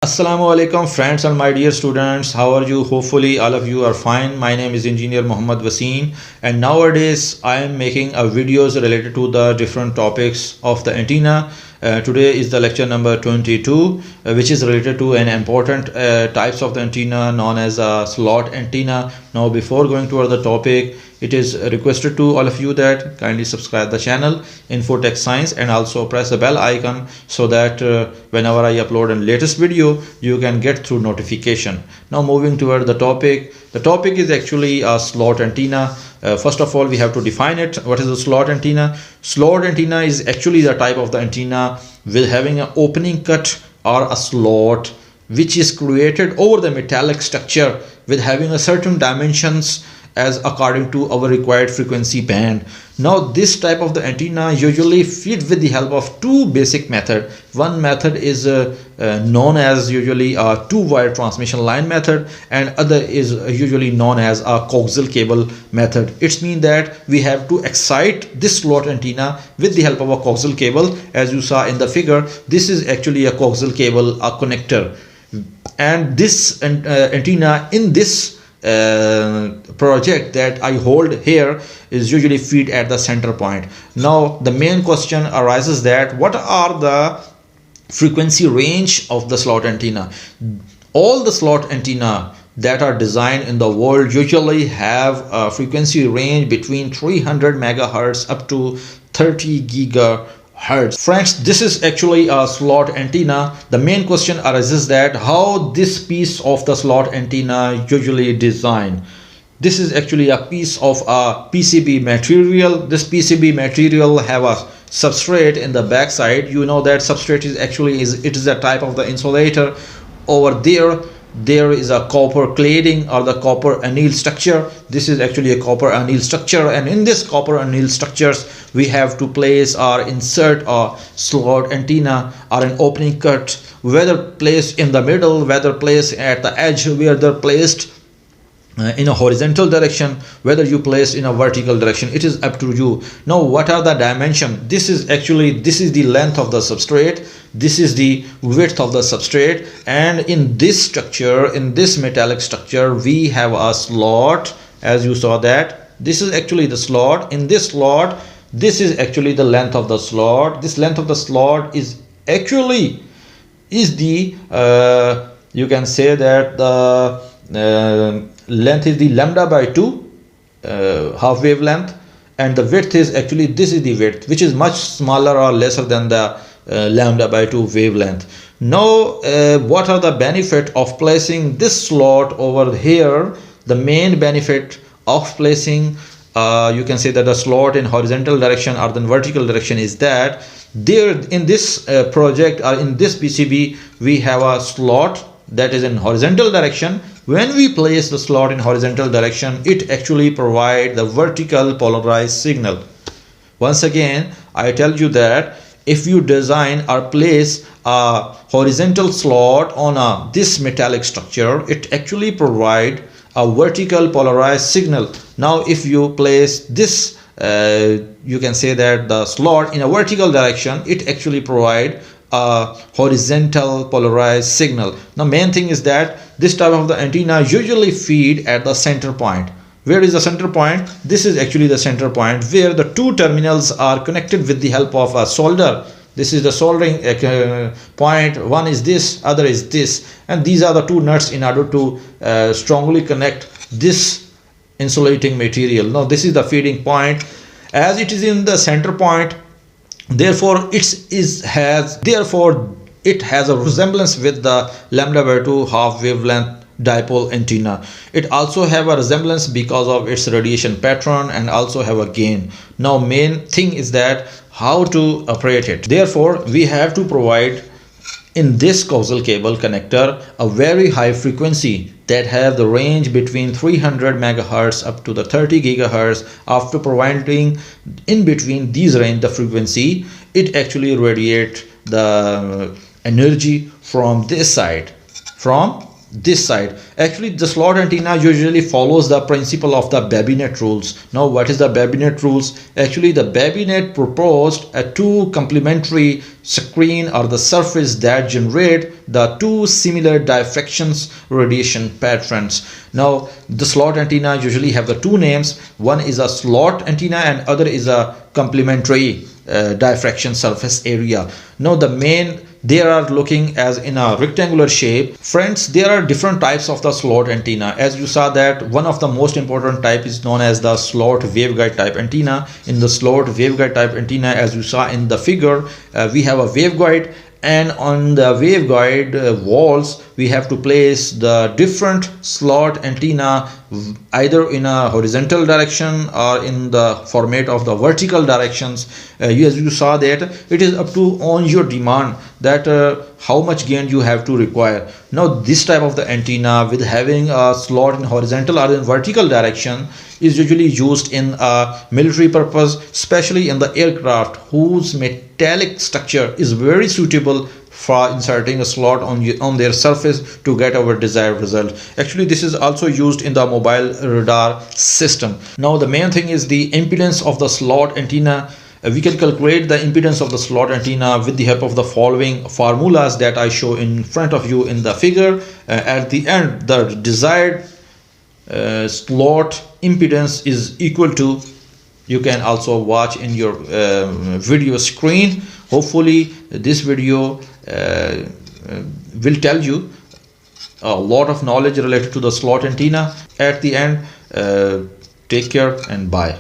Assalamu alaikum friends and my dear students. How are you? Hopefully all of you are fine. My name is Engineer Muhammad Wasim, and nowadays I am making a videos related to the different topics of the antenna. Today is the lecture number 22, which is related to an important types of the antenna known as a slot antenna. Now before going toward the topic, it is requested to all of you that kindly subscribe the channel Infotech Science and also press the bell icon so that whenever I upload a latest video you can get through notification. Now moving toward the topic. The topic is actually a slot antenna. First of all, we have to define it. What is a slot antenna? Slot antenna is actually the type of the antenna with having an opening cut or a slot which is created over the metallic structure with having a certain dimensions as according to our required frequency band. Now this type of the antenna usually feed with the help of two basic method. One method is known as usually a two-wire transmission line method, and other is usually known as a coaxial cable method. It means that we have to excite this slot antenna with the help of a coaxial cable. As you saw in the figure, this is actually a coaxial cable, a connector, and this antenna in this project that I hold here is usually feed at the center point. Now the main question arises that what are the frequency range of the slot antenna? All the slot antenna that are designed in the world usually have a frequency range between 300 megahertz up to 30 gigahertz. Friends, this is actually a slot antenna. The main question arises that how this piece of the slot antenna usually designed. This is actually a piece of a PCB material. This PCB material have a substrate in the back side. You know that substrate is actually it is a type of the insulator. Over there is a copper cladding or the copper anneal structure. This is actually a copper anneal structure, and in this copper anneal structures we have to place or insert a slot antenna or an opening cut, whether placed in the middle, whether placed at the edge, whether placed in a horizontal direction, whether you place in a vertical direction. It is up to you. Now what are the dimension? This is the length of the substrate, this is the width of the substrate, and in this structure, in this metallic structure, we have a slot. As you saw that this is actually the slot. In this slot, this is actually the length of the slot. This length of the slot is actually the you can say that the length is the lambda by 2 half wavelength, and the width is actually this is the width, which is much smaller or lesser than the lambda by 2 wavelength. Now what are the benefit of placing this slot over here? The main benefit of placing you can say that the slot in horizontal direction or the vertical direction is that there in this project or in this PCB we have a slot that is in horizontal direction. When we place the slot in horizontal direction, it actually provides the vertical polarized signal. Once again, I tell you that if you design or place a horizontal slot on this metallic structure, it actually provides a vertical polarized signal. Now if you place this you can say that the slot in a vertical direction, it actually provides a horizontal polarized signal. Now main thing is that this type of the antenna usually feed at the center point. Where is the center point? This is actually the center point where the two terminals are connected with the help of a solder. This is the soldering point. One is this, other is this, and these are the two nuts in order to strongly connect this insulating material. Now this is the feeding point. As it is in the center point, therefore it has a resemblance with the lambda by 2 half wavelength dipole antenna. It also have a resemblance because of its radiation pattern and also have a gain. Now main thing is that how to operate it. Therefore we have to provide in this coaxial cable connector a very high frequency that have the range between 300 megahertz up to the 30 gigahertz. After providing in between these range the frequency, it actually radiate the energy from this side, from this side. Actually, the slot antenna usually follows the principle of the Babinet rules. Now, what is the Babinet rules? Actually, the Babinet proposed a two complementary screen or the surface that generate the two similar diffractions radiation patterns. Now, the slot antenna usually have the two names. One is a slot antenna and other is a complementary diffraction surface area. Now, they are looking as in a rectangular shape. Friends, there are different types of the slot antenna. As you saw that one of the most important type is known as the slot waveguide type antenna. In the slot waveguide type antenna, as you saw in the figure, we have a waveguide, and on the waveguide walls we have to place the different slot antenna either in a horizontal direction or in the format of the vertical directions. As you saw that it is up to on your demand that how much gain you have to require. Now, this type of the antenna with having a slot in horizontal or in vertical direction is usually used in a military purpose, especially in the aircraft whose metallic structure is very suitable for inserting a slot on their surface to get our desired result. Actually, this is also used in the mobile radar system. Now, the main thing is the impedance of the slot antenna. We can calculate the impedance of the slot antenna with the help of the following formulas that I show in front of you in the figure. At the end, the desired slot impedance is equal to, you can also watch in your video screen. Hopefully this video will tell you a lot of knowledge related to the slot antenna. At the end, take care and bye.